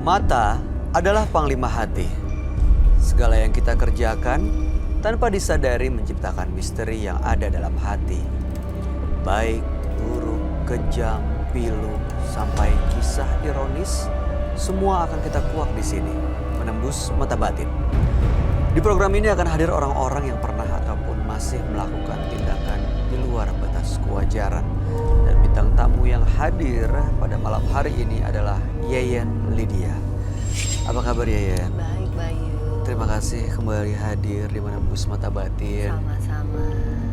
Mata adalah panglima hati. Segala yang kita kerjakan tanpa disadari menciptakan misteri yang ada dalam hati. Baik, buruk, kejam, pilu, sampai kisah ironis, semua akan kita kuak di sini, menembus mata batin. Di program ini akan hadir orang-orang yang pernah ataupun masih melakukan tindakan di luar batas kewajaran. Dan bintang tamu yang hadir pada malam hari ini adalah Yeyen Lydia. Apa kabar Yeyen? Baik, Bayu. Terima kasih kembali hadir di Menembus Mata Batin. Sama-sama.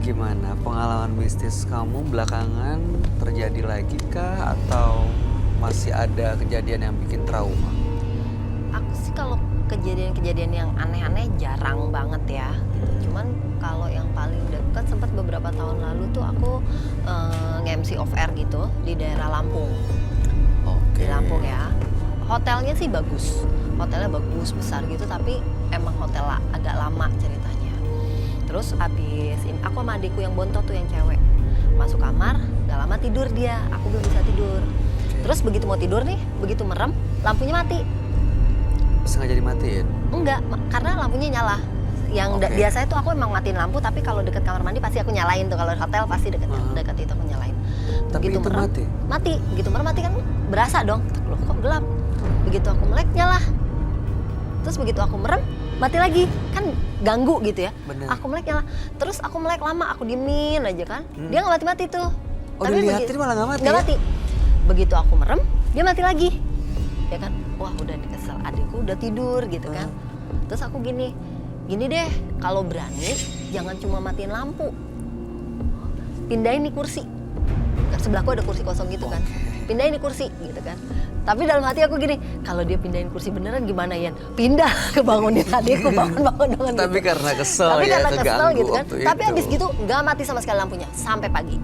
Gimana pengalaman mistis kamu belakangan terjadi lagi kah atau masih ada kejadian yang bikin trauma? Aku sih kalau kejadian-kejadian yang aneh-aneh jarang banget ya. Cuman kalau yang paling dekat sempat beberapa tahun lalu tuh aku nge-MC off air gitu di daerah Lampung. Oke. Di Lampung ya. Hotelnya sih bagus. Hotelnya bagus, besar gitu, tapi emang hotel agak lama ceritanya. Terus abis ini aku sama adikku yang bontot tuh yang cewek. Masuk kamar, gak lama tidur dia. Aku belum bisa tidur. Terus begitu mau tidur nih, begitu merem, lampunya mati. Sengaja dimatiin? Enggak, karena lampunya nyala. Yang biasanya tuh aku emang matiin lampu, tapi kalau deket kamar mandi pasti aku nyalain tuh. Kalau di hotel pasti deket itu aku nyalain. Tapi begitu itu merem, mati? Mati. Begitu merem mati kan berasa dong. Loh kok gelap? Begitu aku melek nyala. Terus begitu aku merem mati lagi. Kan ganggu gitu ya. Bener. Aku melek nyala. Terus aku melek lama, aku diemin aja kan. Dia gak mati-mati tuh. Oh, dilihatin malah gak mati? Gak mati. Begitu aku merem, dia mati lagi. Ya kan, wah udah kesel, adikku udah tidur gitu kan. Terus aku gini deh, kalau berani jangan cuma matiin lampu, pindahin nih kursi. Sebelahku ada kursi kosong gitu kan, pindahin nih kursi gitu kan. Tapi dalam hati aku gini, kalau dia pindahin kursi beneran gimana Yan? Pindah ke bangunin adikku, bangun dengan Tapi gitu. karena kesel Tapi ya, karena kesel keganggu gitu kan. waktu Tapi itu. abis gitu nggak mati sama sekali lampunya sampai pagi.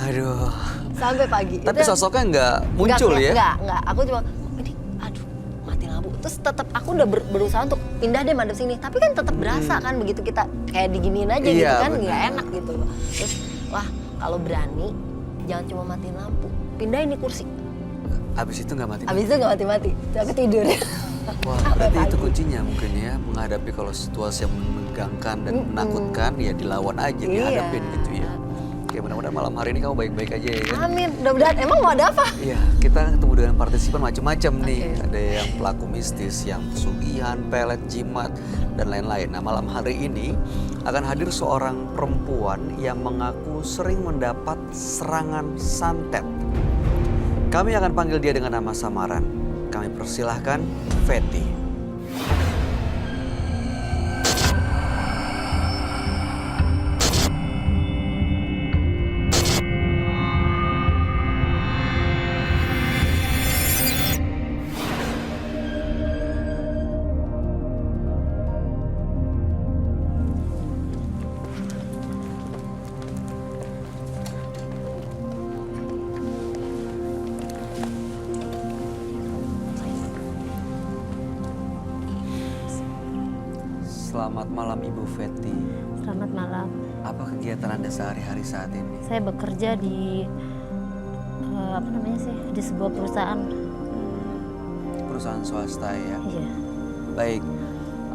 Aduh. Sampai pagi. Tapi sosoknya nggak muncul ya? Enggak. Aku cuma, ini aduh mati lampu. Terus tetap aku udah berusaha untuk pindah deh madep sini. Tapi kan tetap berasa kan begitu kita kayak diginiin aja gitu kan. Nggak enak gitu loh. Terus wah kalau berani jangan cuma matiin lampu. Pindahin nih kursi. Abis itu nggak mati-mati? Abis itu nggak mati-mati. Terus aku tidur. Wah, berarti itu kuncinya mungkin ya. Menghadapi kalau situasi yang menegangkan dan menakutkan ya dilawan aja, dihadapin gitu ya. Oke, mudah-mudahan malam hari ini kamu baik-baik aja ya. Amin, mudah-mudahan. Emang mau ada apa? Iya, kita ketemu dengan partisipan macam-macam nih. Ada yang pelaku mistis, yang pesugihan, pelet, jimat, dan lain-lain. Nah, malam hari ini akan hadir seorang perempuan yang mengaku sering mendapat serangan santet. Kami akan panggil dia dengan nama samaran. Kami persilahkan Fetty. Selamat malam Ibu Fetty. Selamat malam. Apa kegiatan Anda sehari-hari saat ini? Saya bekerja di di sebuah perusahaan. Perusahaan swasta ya? Iya. Baik,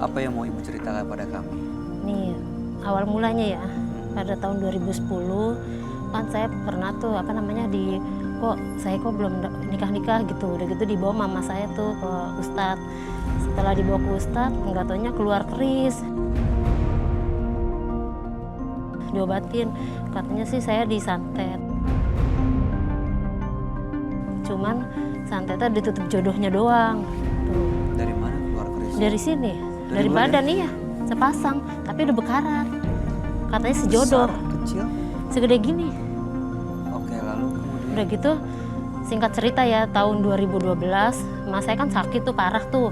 apa yang mau Ibu ceritakan pada kami? Nih, awal mulanya ya, pada tahun 2010 kan saya pernah tuh saya belum nikah-nikah gitu. Udah gitu dibawa mama saya tuh ke Ustadz. Setelah dibawa ke Ustadz, nggak taunya keluar keris. Diobatin, katanya sih saya disantet. Cuman santetnya ditutup jodohnya doang. Tuh. Dari mana keluar keris? Dari sini, dari badan iya, sepasang, tapi udah bekarat. Katanya sejodoh. Besar, kecil? Segede gini. Oke, lalu kemudian? Udah gitu, singkat cerita ya, tahun 2012, mas saya kan sakit tuh, parah tuh.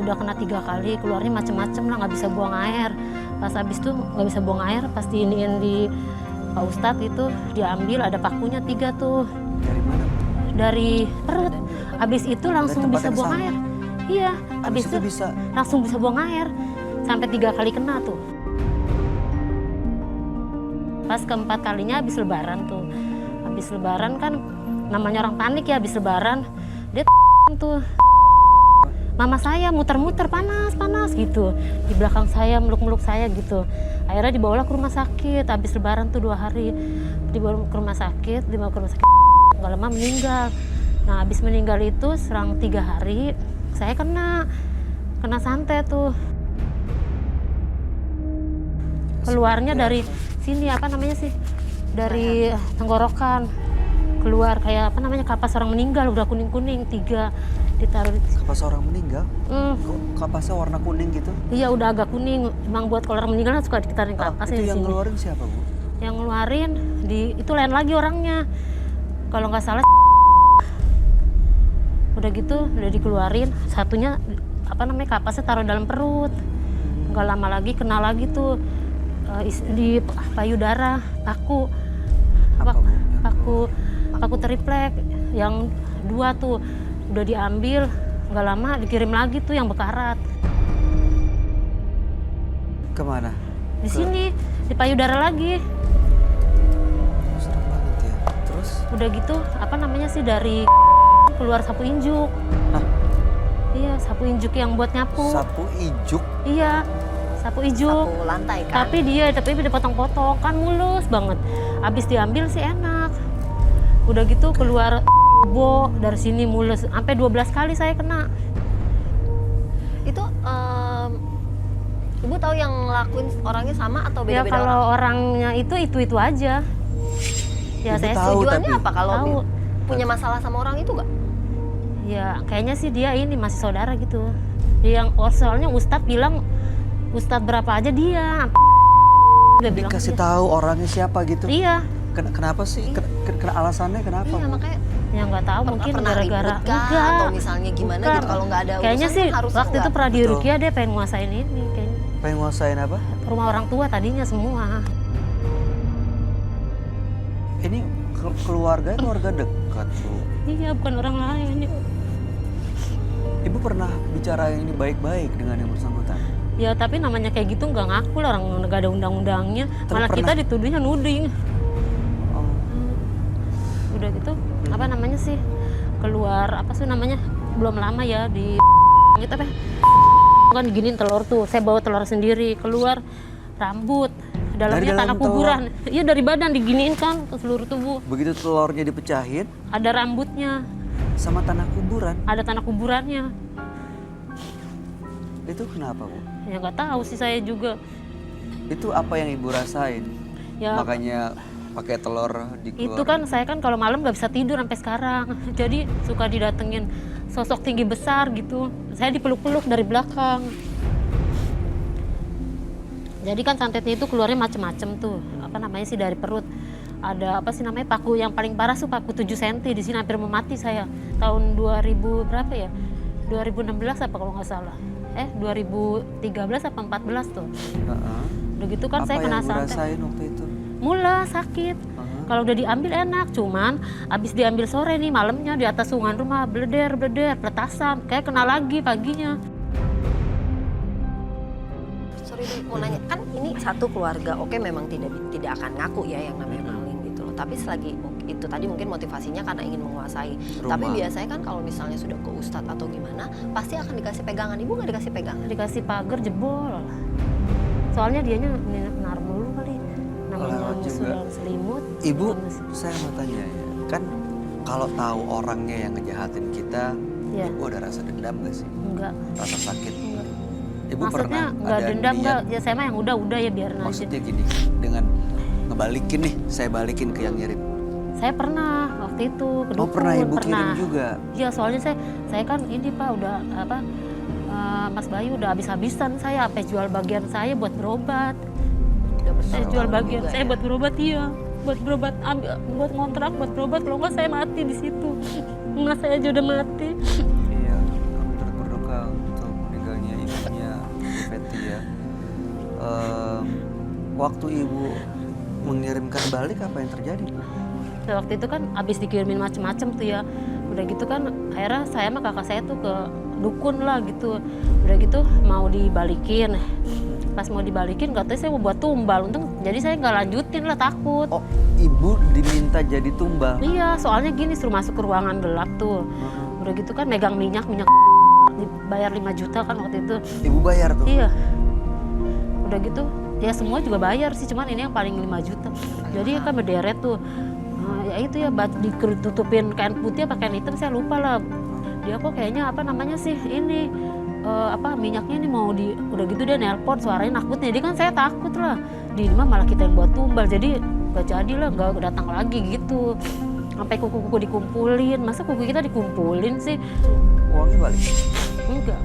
Udah kena 3 kali, keluarnya macem-macem lah, nggak bisa buang air. Pas habis tuh nggak bisa buang air, pas diiniin di Pak Ustadz itu, diambil ada pakunya 3 tuh. Dari mana? Dari perut. Habis itu langsung tempat bisa yang buang sama? air. Iya, habis itu bisa? langsung bisa buang air. Sampai 3 kali kena tuh. Pas keempat kalinya habis lebaran tuh. Habis lebaran kan namanya orang panik ya habis lebaran. Dia tuh mama saya muter-muter panas gitu di belakang saya, meluk-meluk saya gitu. Akhirnya dibawalah ke rumah sakit habis lebaran tuh 2 hari. Dibawa ke rumah sakit nggak lama meninggal. Nah habis meninggal itu serang 3 hari saya kena santet tuh. Keluarnya dari sini apa namanya sih? Dari tenggorokan. Keluar kayak apa namanya kapas orang meninggal udah kuning-kuning 3 ditaruh di Kapas orang meninggal? Kok kapasnya warna kuning gitu? Iya udah agak kuning. Emang buat kalau orang meninggal suka ditaruh kapasnya Itu di yang sini. ngeluarin siapa, Bu? Yang ngeluarin itu lain lagi orangnya. Kalau nggak salah udah gitu udah dikeluarin. Satunya apa namanya kapasnya taruh dalam perut. Nggak lama lagi kena lagi tuh di payudara paku. Apa, Bu? Paku triplek yang 2 tuh udah diambil, nggak lama dikirim lagi tuh yang bekarat. Kemana? Di sini, di payudara lagi. Serem banget ya. Terus? Udah gitu, apa namanya sih dari keluar sapu injuk. Hah? Iya, sapu injuk yang buat nyapu. Sapu ijuk? Iya, sapu ijuk. Sapu lantai kan? Tapi dia dipotong-potong, kan mulus banget. Abis diambil sih enak. Udah gitu keluar dari sini mulus. Sampai 12 kali saya kena. Itu Ibu tahu yang ngelakuin orangnya sama atau Ya beda-beda orang? kalau orangnya itu aja. Ya Ibu saya tahu, Tujuannya tapi- apa kalau Tahu. punya masalah sama orang itu nggak? Ya kayaknya sih dia ini masih saudara gitu. Dia yang soalnya Ustadz bilang Ustadz berapa aja dia. Dia bilang Dikasih dia. tahu orangnya siapa gitu? Iya. Kenapa sih? Kena alasannya kenapa? Iya Bu? makanya Ya nggak tahu mungkin pernah gara-gara ribut kah? Atau misalnya gimana Bukan. gitu kalau nggak ada Kayaknya urusan sih kan harusnya waktu itu nggak. pernah di Betul. Rukia dia pengen nguasain ini kayaknya. Pengen nguasain apa? Rumah orang tua tadinya semua. Ini keluarga dekat, Bu. Iya bukan orang lain. Ibu pernah bicara ini baik-baik dengan yang bersangkutan? Ya tapi namanya kayak gitu nggak ngaku lah, orang nggak ada undang-undangnya. Tapi Malah kita pernah- dituduhnya nuding. Oh, Udah gitu apa namanya sih keluar apa sih namanya belum lama ya di gitu apa kan diginiin telur tuh, saya bawa telur sendiri keluar rambut dalamnya dalam tanah telur? kuburan. Iya dari badan diginiin kan ke seluruh tubuh, begitu telurnya dipecahin ada rambutnya, sama tanah kuburan, ada tanah kuburannya. itu kenapa, Bu? Ya nggak tahu sih saya juga. Itu apa yang Ibu rasain? Ya Makanya pakai telur dikeluarin. itu kan saya kan kalau malam nggak bisa tidur sampai sekarang. Jadi suka didatengin sosok tinggi besar gitu. Saya dipeluk-peluk dari belakang. Jadi kan santetnya itu keluarnya macem-macem tuh. Apa namanya sih dari perut. Ada apa sih namanya paku yang paling parah tuh paku 7 cm. Di sini hampir mau mati saya. Tahun 2000 berapa ya? 2016 apa kalau nggak salah. 2013 apa 14 tuh. Heeh. Udah gitu kan Apa saya kena yang Ibu santet. rasain waktu itu? Mula sakit. Kalau udah diambil enak, cuman abis diambil sore nih malamnya di atas sungan rumah bleder, peletasan, kayak kena lagi paginya. Sorry Dek, mau nanya, kan ini satu keluarga, oke memang tidak akan ngaku ya yang namanya maling gitu loh. Tapi selagi itu tadi mungkin motivasinya karena ingin menguasai. Rumah. Tapi biasanya kan kalau misalnya sudah ke ustadz atau gimana, pasti akan dikasih pegangan. Ibu nggak dikasih pegangan? Dikasih pagar jebol. Soalnya dianya naruh mulu kali. Namanya Lewat musuh juga. dalam selimut. Ibu, Terus, saya mau tanya ya, kan kalau tahu orangnya yang ngejahatin kita, Ya. Ibu ada rasa dendam gak sih? enggak, Rasa sakit? enggak. Ibu Maksudnya pernah enggak ada dendam, niat, enggak. Ya saya mah yang udah ya biarin aja. maksudnya gini, dengan ngebalikin nih, saya balikin ke yang ngirim. Saya pernah waktu itu ke Oh, dukun, pernah Ibu kirim juga? Iya, soalnya saya kan ini Pak udah apa Mas Bayu udah habis-habisan saya sampai jual bagian saya buat berobat. Udah Saya bertahun-tahun jual bagian juga saya ya? buat berobat iya. Buat berobat buat ngontrak buat berobat kalau nggak saya mati di situ. Enggak saya aja udah mati. Iya, kami turut berduka untuk meninggalnya ibunya Ibu Fetty ya. Waktu Ibu mengirimkan balik apa yang terjadi? Nah, waktu itu kan abis dikirimin macem-macem tuh ya. Udah gitu kan akhirnya saya sama kakak saya tuh ke dukun lah gitu. Udah gitu mau dibalikin. Pas mau dibalikin katanya saya mau buat tumbal. Untung jadi saya nggak lanjutin lah, takut. Oh, ibu diminta jadi tumbal? Iya, soalnya gini, suruh masuk ke ruangan gelap tuh. Udah gitu kan megang minyak dibayar 5 juta kan waktu itu. Ibu bayar tuh? Iya. Udah gitu, ya semua juga bayar sih, cuman ini yang paling 5 juta. Jadi kan berderet tuh. Ya itu ya, ditutupin kain putih apa kain hitam, saya lupa lah. Dia kok kayaknya apa namanya sih, ini minyaknya ini mau udah gitu dia nelpon, suaranya nakut. Jadi kan saya takut lah. Di rumah malah kita yang buat tumbal, jadi gak jadi lah, gak datang lagi gitu. Sampai kuku-kuku dikumpulin, masa kuku kita dikumpulin sih? Uangnya balik? Enggak.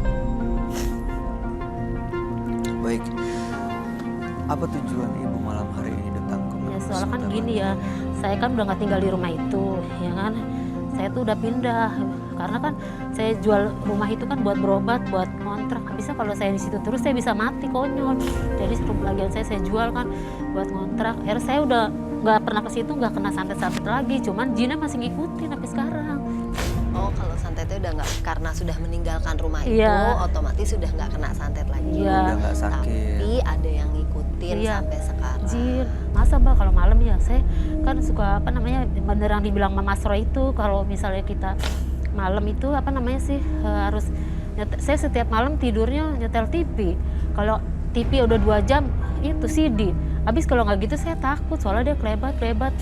Baik, apa tujuan ibu malam hari ini datang ke Ya soalnya kan Sunda gini Barat? ya, saya kan udah nggak tinggal di rumah itu, ya kan. Saya tuh udah pindah, karena kan saya jual rumah itu kan buat berobat, buat kontrak. Bisa kalau saya di situ terus saya bisa mati, konyol. Jadi bagian saya jual kan buat kontrak. Akhirnya saya udah nggak pernah ke situ, nggak kena santet-santet lagi. Cuman jinnya masih ngikutin sampai sekarang. Oh, kalau santetnya udah nggak, karena sudah meninggalkan rumah Iya. itu, otomatis sudah nggak kena santet lagi. Iya. Udah nggak sakit. Tapi ada yang ngikutin Iya. sampai sekarang. Jin, masa Mbak kalau malam ya, saya kan suka beneran dibilang Mama Sro itu kalau misalnya kita malam itu harus saya setiap malam tidurnya nyetel TV. Kalau TV udah 2 jam itu CD. Habis kalau nggak gitu saya takut soalnya dia klebat.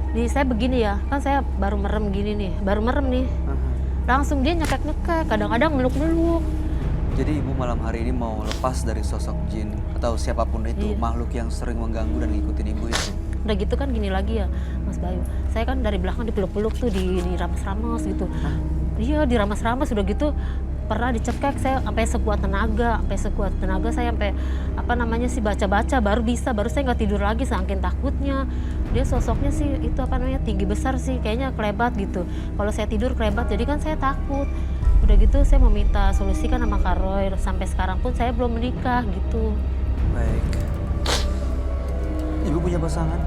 Nih saya begini ya, kan saya baru merem nih. Langsung dia nyekek, kadang-kadang meluk-meluk. Jadi ibu malam hari ini mau lepas dari sosok jin atau siapapun itu, Iya. makhluk yang sering mengganggu dan ngikutin ibu itu. Udah gitu kan gini lagi ya Mas Bayu, saya kan dari belakang dipeluk-peluk tuh, diramas-ramas gitu. Iya, diramas-ramas, udah gitu pernah dicekek saya sampai sekuat tenaga saya sampai baca-baca baru saya nggak tidur lagi saking takutnya. Dia sosoknya sih itu tinggi besar sih, kayaknya kelebat gitu. Kalau saya tidur kelebat, jadi kan saya takut. Udah gitu saya mau minta solusi kan sama Kak Roy, sampai sekarang pun saya belum menikah gitu. Baik. Ibu punya pasangan?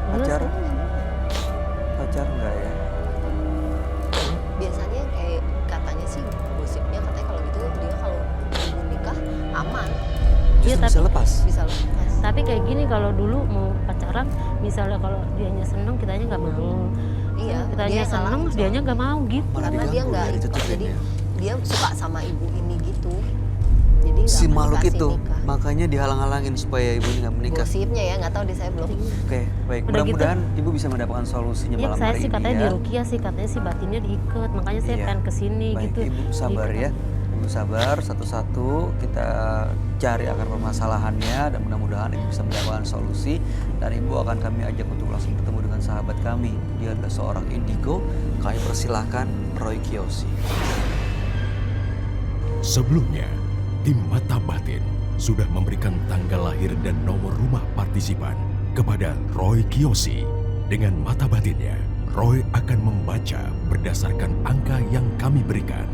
Lalu Pacar? saya- Pacar enggak ya? Biasanya kayak katanya sih, gosipnya katanya kalau gitu dia kalau ibu nikah aman, Iya, Justru bisa lepas? bisa lepas. Tapi kayak gini, kalau dulu mau pacaran, misalnya kalau dianya seneng, kitanya nggak mau. Iya, Kitanya dia salah. seneng, dianya nggak mau gitu. Malah Karena dia diganggu nggak ya, ikut, ditutupin jadi ya. dia suka sama ibu ini gitu. Jadi nggak Si mau makhluk dikasih itu, nikah. makanya dihalang-halangin supaya ibu ini nggak menikah. Gosipnya ya, nggak tahu di saya belum. Oke, baik. Udah gitu. Mudah-mudahan ibu bisa mendapatkan solusinya Iya, malam saya hari sih ini katanya ya. di Rukia sih, katanya sih batinnya diikat. Makanya saya Iya. pengen kesini Baik, gitu. ibu sabar Diikat. ya. Ibu sabar, satu-satu kita cari akar permasalahannya dan mudah-mudahan ibu bisa mendapatkan solusi. Dan ibu akan kami ajak untuk langsung ketemu dengan sahabat kami. Dia adalah seorang indigo. Kami persilahkan Roy Kiyoshi. Sebelumnya, tim Mata Batin sudah memberikan tanggal lahir dan nomor rumah partisipan kepada Roy Kiyoshi. Dengan mata batinnya, Roy akan membaca berdasarkan angka yang kami berikan.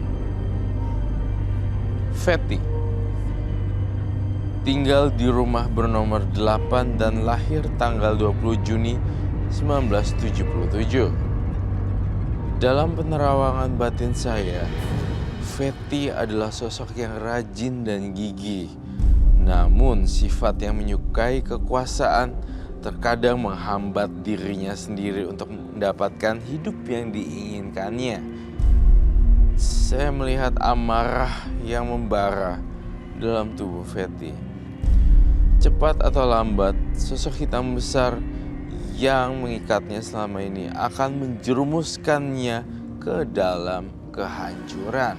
Fetty tinggal di rumah bernomor 8 dan lahir tanggal 20 Juni 1977. Dalam penerawangan batin saya, Fetty adalah sosok yang rajin dan gigih. Namun sifat yang menyukai kekuasaan terkadang menghambat dirinya sendiri untuk mendapatkan hidup yang diinginkannya. Saya melihat amarah yang membara dalam tubuh Fetty. Cepat atau lambat, sosok hitam besar yang mengikatnya selama ini akan menjerumuskannya ke dalam kehancuran.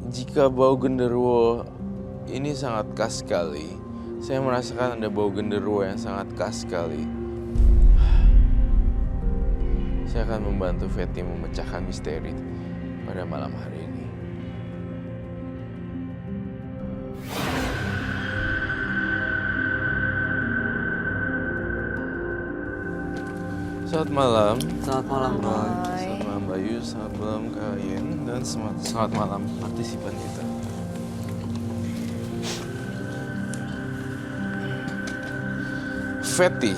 Jika bau genderuwo ini sangat khas sekali, saya merasakan ada bau genderuwo yang sangat khas sekali. Saya akan membantu Fetty memecahkan misteri pada malam hari ini. Selamat malam. Selamat malam, Roy. Selamat malam Bayu, selamat malam kalian, dan selamat malam partisipan kita. Fetty,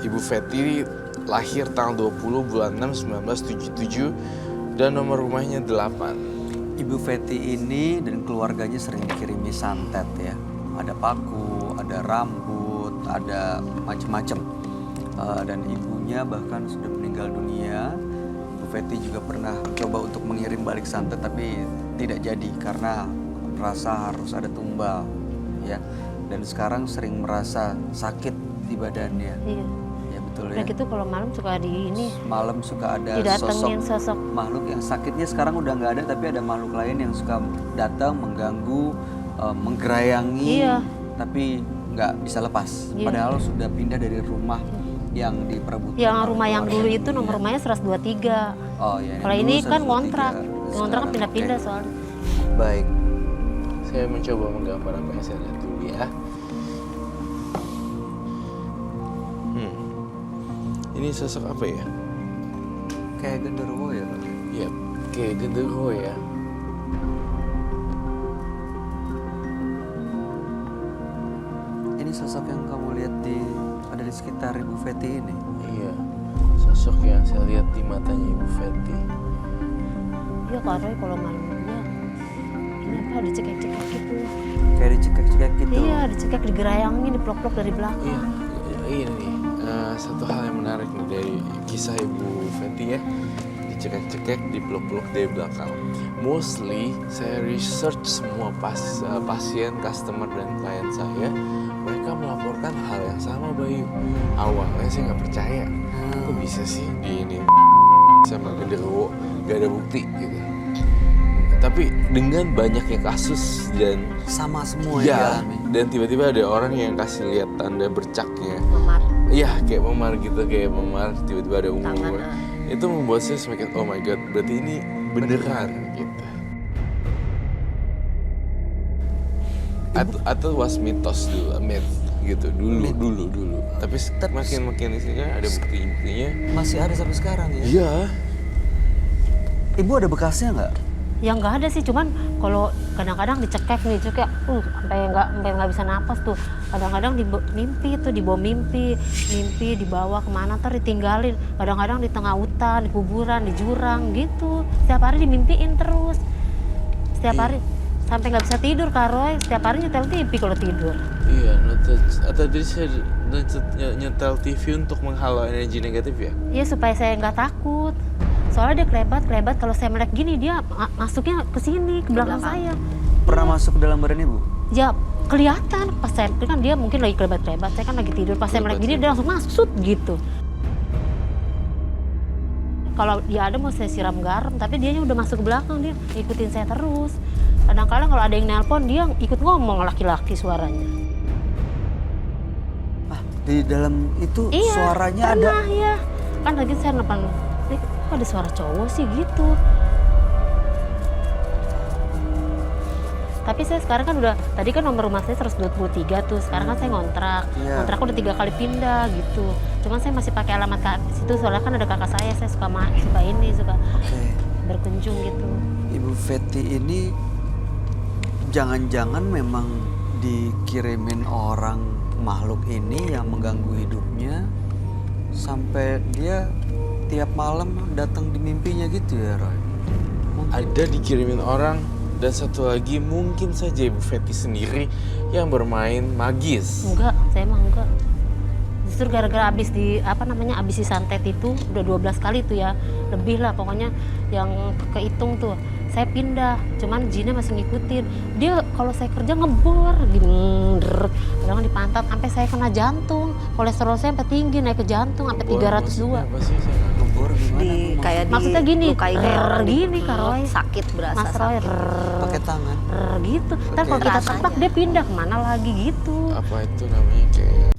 Ibu Fetty lahir tanggal 20 bulan 6 1977 dan nomor rumahnya 8. Ibu Fetty ini dan keluarganya sering dikirimi santet ya. Ada paku, ada rambut, ada macam-macam. Dan ibunya bahkan sudah meninggal dunia. Ibu Fetty juga pernah coba untuk mengirim balik santet tapi tidak jadi karena merasa harus ada tumbal ya. Dan sekarang sering merasa sakit di badannya. Iya. Ya betul ya. Udah gitu kalau malam suka di ini Malam suka ada didatengin sosok. makhluk yang sakitnya sekarang udah nggak ada, tapi ada makhluk lain yang suka datang mengganggu, menggerayangi, Iya. tapi nggak bisa lepas. Iya. Padahal sudah pindah dari rumah yang diperebutkan. Yang oleh rumah yang keluarga. dulu itu nomor rumahnya 123. Oh iya. Kalau dulu ini kan 123, kontrak. Kontrak kan sekarang, pindah-pindah oke. soalnya. Baik. Saya mencoba menggambar apa yang saya lihat dulu ya. Ini sosok apa ya? Kayak genderuwo ya, Pak? Ya, kayak genderuwo ya. Ini sosok yang kamu lihat ada di sekitar Ibu Fetty ini. Iya, sosok yang saya lihat di matanya Ibu Fetty. Iya Kak Roy kalau malamnya ini apa dicekek-cekek gitu. Kayak dicekek-cekek gitu. Iya dicekek digerayangin dipelok-pelok dari belakang. Iya, ini nih, satu hal yang menarik nih dari kisah Ibu Fetty ya. Dicekek-cekek, dipeluk-peluk dari belakang. Mostly saya research semua pasien, customer dan klien saya. Mereka melaporkan hal yang sama, Bayu. Awalnya saya nggak percaya. Kok bisa sih di ini sama genderuwo gak ada bukti gitu. Tapi dengan banyaknya kasus dan Sama semua ya, yang dialami. dan tiba-tiba ada orang yang kasih lihat tanda bercaknya. Memar. Iya, kayak memar gitu, kayak memar. Tiba-tiba ada Tangan, ungu. Itu membuat saya semakin, oh my god, berarti ini beneran gitu. Atau was mitos dulu, myth gitu dulu. Tapi makin isinya ada buktinya. Masih ada sampai sekarang ya? Iya. Ibu ada bekasnya nggak? Ya nggak ada sih, cuman kalau kadang-kadang dicekek nih, cekek, sampai nggak bisa napas tuh. Kadang-kadang mimpi tuh, dibawa mimpi dibawa kemana ntar ditinggalin. Kadang-kadang di tengah hutan, di kuburan, di jurang gitu. Setiap hari dimimpiin terus. Setiap hari sampai nggak bisa tidur Kak Roy. Setiap hari nyetel TV kalau tidur. Iya, atau jadi saya nyetel TV untuk menghalau energi negatif ya? Iya supaya saya nggak takut. Soalnya dia kelebat kalau saya melek gini dia masuknya ke sini, ke belakang saya. Pernah masuk ke dalam badan Ibu? Ya kelihatan pas saya kan dia mungkin lagi kelebat, saya kan lagi tidur. Pas saya melek gini dia langsung masuk gitu. Kalau dia ada mau saya siram garam, tapi dianya udah masuk ke belakang, dia ikutin saya terus. Kadang-kadang kalau ada yang nelpon dia ikut ngomong laki-laki suaranya. Di dalam itu Iya, suaranya ada. pernah ya. Kan lagi saya nelpon, kok ada suara cowok sih gitu. Tapi saya sekarang kan udah, tadi kan nomor rumah saya 123 tuh, sekarang kan saya ngontrak. Iya. Kontrak udah 3 kali pindah gitu. Cuman saya masih pakai alamat situ, soalnya kan ada kakak saya suka Oke. berkunjung gitu. Ibu Fetty ini jangan-jangan memang dikirimin orang makhluk ini yang mengganggu hidupnya sampai dia tiap malam datang di mimpinya gitu ya, Roy? Ada dikirimin orang, dan satu lagi mungkin saja Ibu Fetty sendiri yang bermain magis. Enggak, saya emang enggak. Justru gara-gara abis disantet itu udah 12 kali tuh ya, lebih lah pokoknya yang kehitung tuh. Saya pindah, cuman jinnya masih ngikutin. Dia kalau saya kerja ngebor, gini, kadang di pantat, sampai saya kena jantung. Kolesterol saya sampai tinggi, naik ke jantung sampai 302. Apa sih? Saya nggak Ngebor gimana? Kayak Maksudnya gini, lukai kayak orang gini, Kak Roy. sakit berasa Mas Roy, sakit. Pakai tangan. gitu. Ntar Oke. kalau kita Rasanya. tepak dia pindah kemana lagi gitu. apa itu namanya kayak